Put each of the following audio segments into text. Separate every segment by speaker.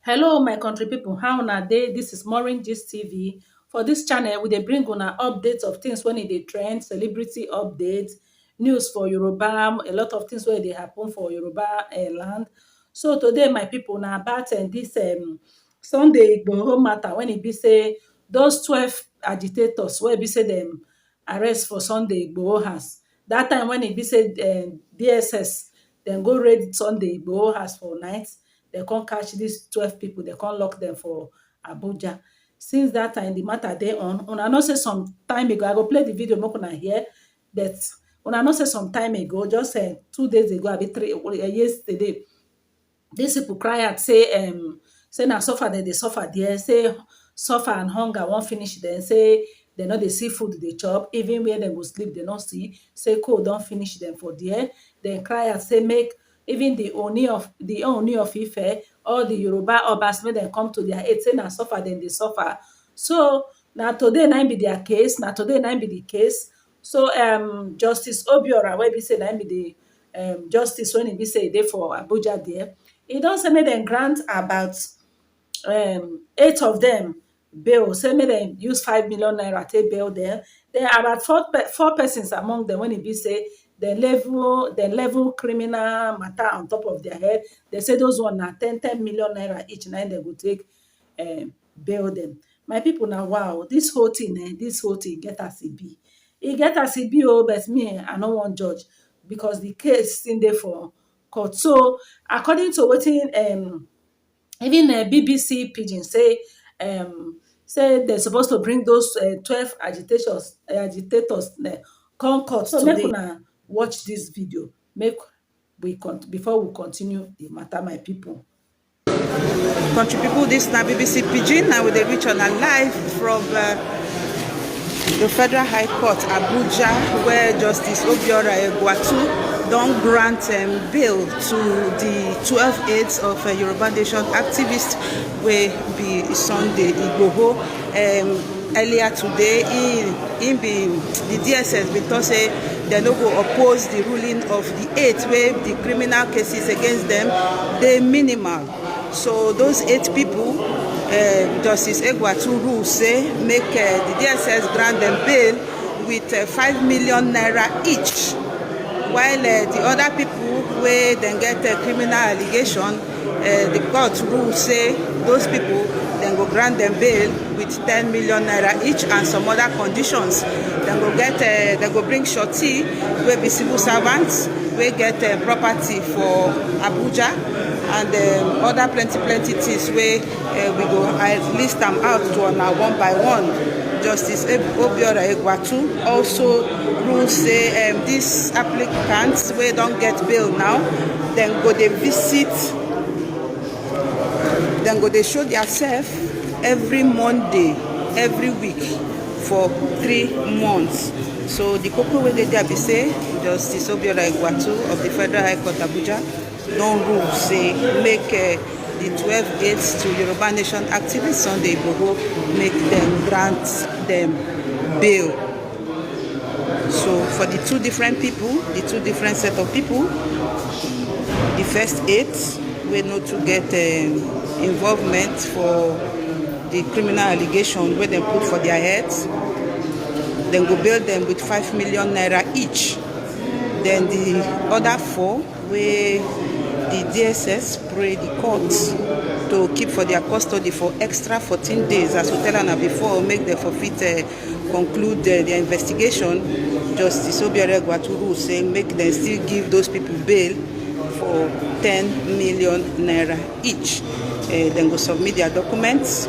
Speaker 1: Hello my country people. How na dey? This is Maureen Gist TV. For this channel we dey bring una updates of things when e dey trend, celebrity updates, news for Yoruba, a lot of things wey dey happen for Yoruba land. So today my people na about this Sunday Igboho matter, when e be say those 12 agitators wey be say dem arrest for Sunday Igboho house. That time when e be say DSS dem go raid Sunday Igboho house for night, dem come catch these 12 people, dem come lock them for Abuja. Since that time the matter dey on. Una know say some time ago, I go play the video make una hear, but una know say some time ago, just 2 days ago, abi yesterday, these people cry out say na suffer dem dey suffer there, say suffer and hunger wan finish dem, say dem no dey see food dey chop, even where dem go sleep dem no see, say cold don finish dem for there. Dem cry out say make even the Ooni of Ife, all the Yoruba Obas, make dem come to their aid, say na suffer dem dey suffer. So na today na im be their case, na today na im be the case. So Justice Obiora, wey be say na im be the justice when e be say e dey for Abuja there, e don say make dem grant about 8 of them bail, say make dem use 5 million naira take bail them. Then about four persons among them, when e be say dem level criminal matter on top of their head. They say those one na 10 million naira each, na dem go take bail them. My people, now wow, this whole thing get as e be. E get as e be oh, but me I no wan judge because the case still dey for court. So according to wetin even BBC Pidgin say, say they're supposed to bring those 12 agitators come court. So make una watch this video, make we before we continue the matter, my people.
Speaker 2: Country people, this na BBC Pidgin. Now we dey reach on a live from the Federal High Court Abuja, where Justice Obiora Egwatu don grant bail to the 12 aides of Yoruba Nation activists wey be Sunday Igboho. Earlier today, the DSS bin tok say dem no go oppose the ruling of the 8 wey the criminal cases against them dey minimal. So those 8 people, Justice Egwatu rule say make the DSS grant them bail with 5 million naira each, while the other people wey dem get criminal allegation, the court rule say those people dem go grant them bail with 10 million naira each and some other conditions. Dem go bring surety wey be civil servants wey get property for Abuja, and other plenty things wey we go list them out to una one by one. Justice Obiora Egwatu also rule say these applicants wey don get bail now, dem go dey visit, dem go dey show themselves every Monday every week for 3 months. So the koko wey dey there be say Justice Obiora Egwatu of the Federal High Court Abuja don rule say make the 12 aides to Yoruba Nation activists Sunday Igboho, make them grant them bail. So for the 2 different people, the 2 different set of people, the first 8 wey no to get involvement for the criminal allegation wey dem put for their heads, then go bail them with 5 million naira each. Then the other 4 wey the DSS pray the courts to keep for their custody for extra 14 days, as we tell Anna before, make the forfeit conclude their investigation. Justice Obiora Egwatu rule say make them still give those people bail for 10 million naira each. Then go submit their documents.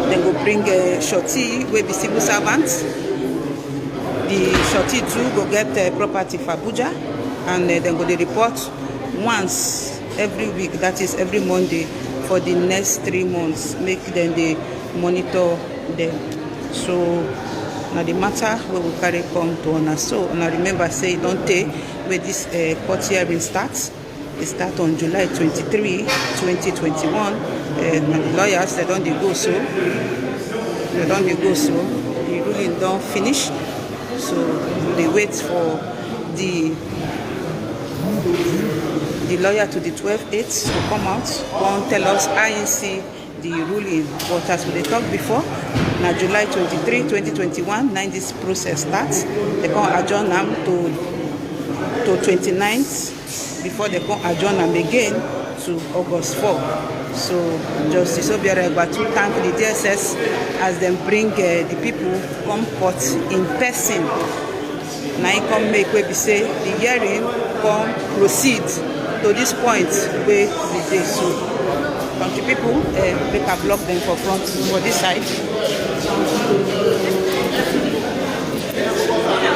Speaker 2: Then go bring surety wey be civil servants. The surety too go get property for Abuja, and then go dey report once every week, that is every Monday, for the next 3 months. Make them they monitor them. So now the matter we will carry come to una. So now remember say don't take where this court hearing starts. It starts on July 23, 2021. The lawyers they don't go so. The ruling don't finish. So they wait for the the lawyer to the 12-8 to come out, come tell us INC the ruling. But as we talked before, now July 23, 2021, now this process starts. They can adjourn them to 29th before they can adjourn them again to August 4. So Justice Obiora Egwatu thank the DSS as them bring the people come court in person. Now he come make we say the hearing come proceed to this point where the day. So country people make a block them for front for this side.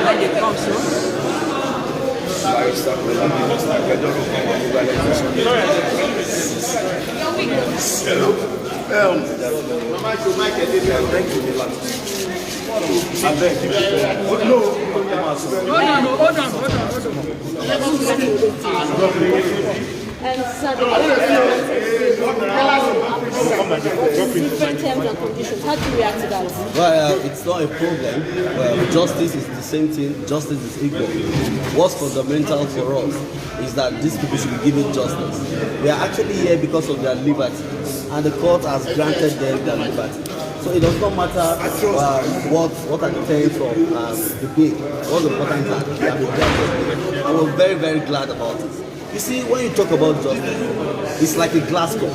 Speaker 2: When they come so.
Speaker 3: Different terms and conditions. How do you react to that?
Speaker 4: Well, it's not a problem. Well, justice is the same thing. Justice is equal. What's fundamental for us is that these people should be given justice. They are actually here because of their liberty, and the court has granted them their liberty. So it does not matter what are the terms of the bill. What's important is that they have been granted. I was very, very glad about it. You see, when you talk about justice, it's like a glass cup.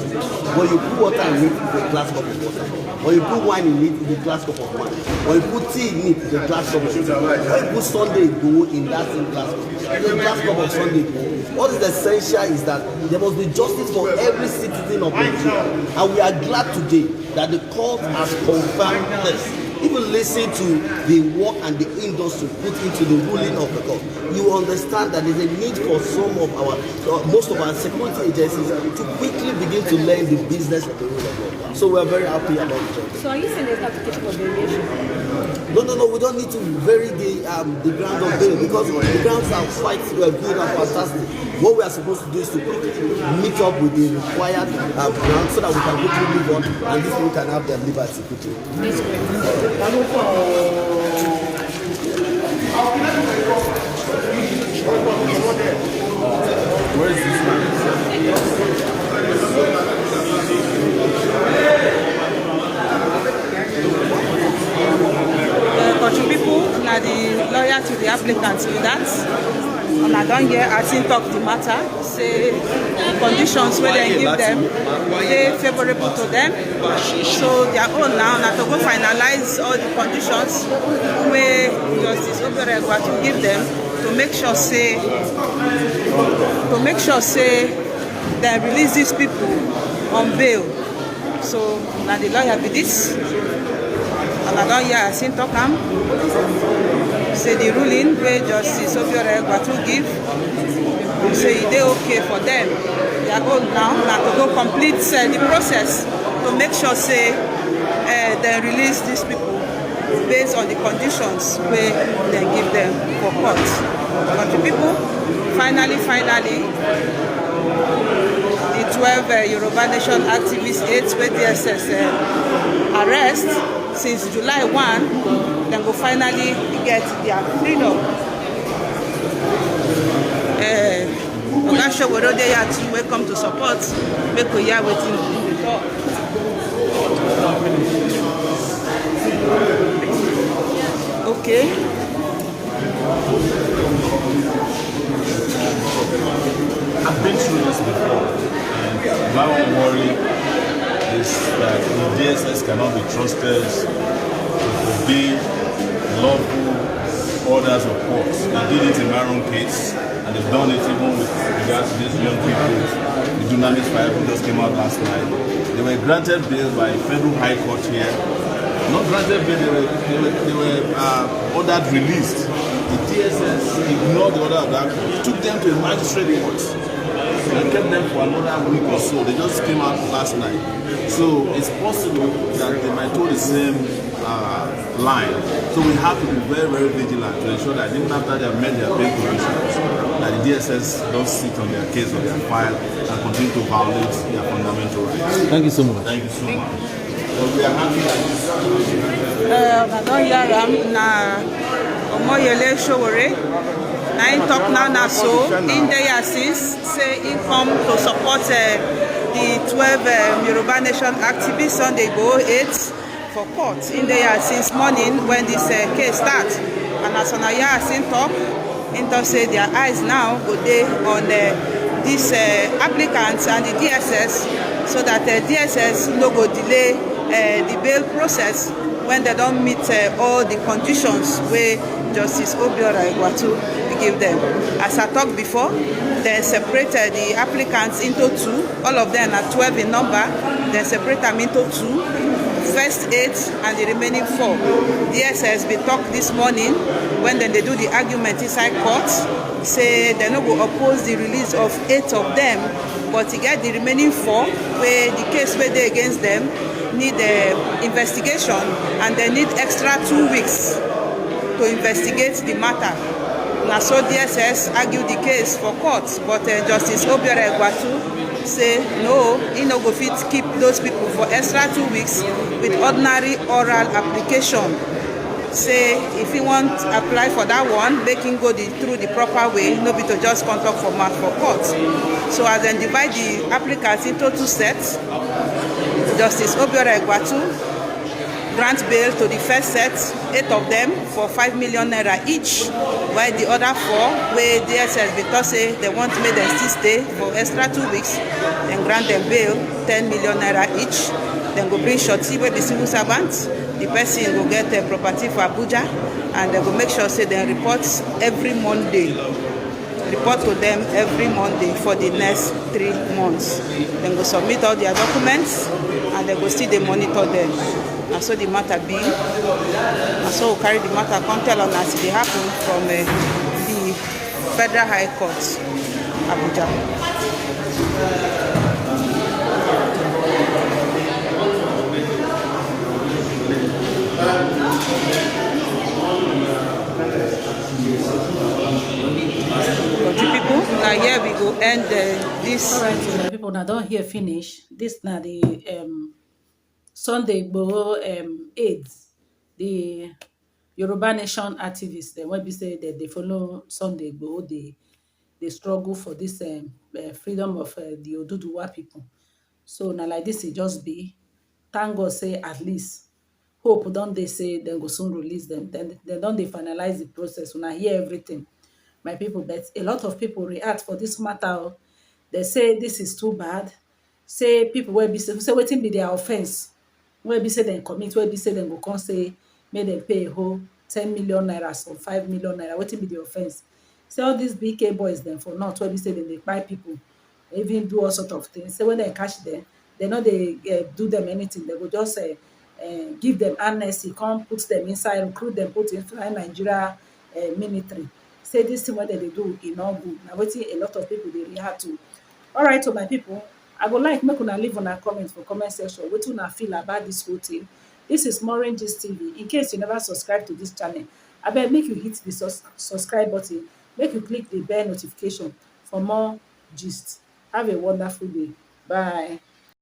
Speaker 4: When you put water in it, it's a glass cup of water. When you put wine in it, it's a glass cup of wine. When you put tea in it, it's a glass cup of tea. When you put Sunday Igboho in that same glass cup, it's a glass cup of Sunday Igboho. What is essential is that there must be justice for every citizen of Nigeria. And we are glad today that the court has confirmed this. Even listen to the work and the industry put into the ruling of the court, you understand that there's a need for some of most of our security agencies to quickly begin to learn the business of the rule of law. So we are very happy about it.
Speaker 3: So are you saying there's no application for variation?
Speaker 4: No, we don't need to vary the ground of bail because the grounds are quite good and fantastic. What we are supposed to do is to quickly meet up with the required ground so that we can quickly move on and these people can have their liberty quickly.
Speaker 5: Where is this man?
Speaker 2: Country people, now the lawyer to the applicant with that. And I don't hear as him talk the matter, say the conditions where they give them, they favorable to them. So their own now to go finalize all the conditions where Justice Obiora Egwatu give them to make sure say they release these people on bail. So now the lawyer be this. And I don't hear as him talk am. Say the ruling where Justice Obiora Egwatu give, say they okay for them. They are going now to go complete the process to make sure say they release these people based on the conditions where they give them for court. But the people, finally, the 12 Yoruba Nation activists, 8 where DSS arrest since July 1, then go finally get their freedom. Oga Sowore dey here too, welcome to support. Make we hear wetin dey talk. Okay.
Speaker 5: I've been through this before, and my own worry is that the DSS cannot be trusted to obey lawful orders of courts. They did it in my own case, and they've done it even with regards to these young people. The Dunamis fire who just came out last night. They were granted bail by federal high court here. Not granted bail, they were ordered released. The DSS ignored the order of that court. It took them to a magistrate court and kept them for another week or so. They just came out last night. So it's possible that they might hold the same line. So we have to be very, very vigilant to ensure that even after they have met their bail conditions, that the DSS don't sit on their case or their file and continue to violate their fundamental rights.
Speaker 4: Thank you so much.
Speaker 5: Thank you so much. But we are happy that this
Speaker 2: I don't hear am na Omoyele Sowore na im tok now so im dey here since say im come to support the 12 Yoruba Nation activists Sunday Igboho 8 for court. Im dey here since morning when this case start, and as una hear as im tok say their eyes now go dey on dis applicants and the DSS, so that DSS no go delay the bail process when they don meet all the conditions wey Justice Obiora Egwatu give them. As I talked before, they separated the applicants into two. All of them are 12 in number. They separate them into two. First 8 and the remaining 4. DSS been talked this morning when they do the argument inside court, say they no go oppose the release of 8 of them, but to get the remaining 4 where the case where they against them need investigation, and they need extra 2 weeks to investigate the matter. Now so DSS argued the case for court, but Justice Obiora Egwatu say no, he no go fit keep those people for extra 2 weeks with ordinary oral application. Say if he want apply for that one, make him go through the proper way, no be to just come talk for mouth for court. So as they divide the applicants into 2 sets, Justice Obiora Egwatu grant bail to the first set, 8 of them for 5 million naira each, while the other 4 where DSS because say they want to make them still stay for extra 2 weeks, then grant them bail 10 million naira each. Then go bring Shorty wey be civil servant. The person go get property for Abuja, and they go make sure say they report every Monday. Report to them every Monday for the next 3 months. Then go submit all their documents, and they go still they monitor them. And so the matter be, and so we carry the matter come tell on as it happen from the Federal High Court, Abuja. People, now here we go end this.
Speaker 1: All right, so my people, now don't hear finish. This now the Sunday Igboho AIDS, the Yoruba Nation activists. Then when we say that they follow Sunday Igboho, they struggle for this freedom of the Oduduwa people. So now like this, it just be. Thank God say at least hope don't they say they go soon release them. Then they don't they finalize the process. When I hear everything, my people, but a lot of people react for this matter. They say this is too bad. Say people will be say waiting be their offense. Will be say they commit, will be say they go come say may they pay a whole 10 million naira or 5 million naira. Waiting be the offense. Say all these BK boys then for not will be say they buy people, even do all sort of things. Say when they catch them, they know they do them anything. They go just give them amnesty, come put them inside, recruit them, put inside Nigeria military. Say this thing what they do is not good. Now waiting a lot of people they react to. All right, so my people, I would like make una leave una comment for comment section. What una feel about this whole thing? This is Maureen Gist TV. In case you never subscribe to this channel, I beg make you hit the subscribe button. Make you click the bell notification for more gist. Have a wonderful day. Bye.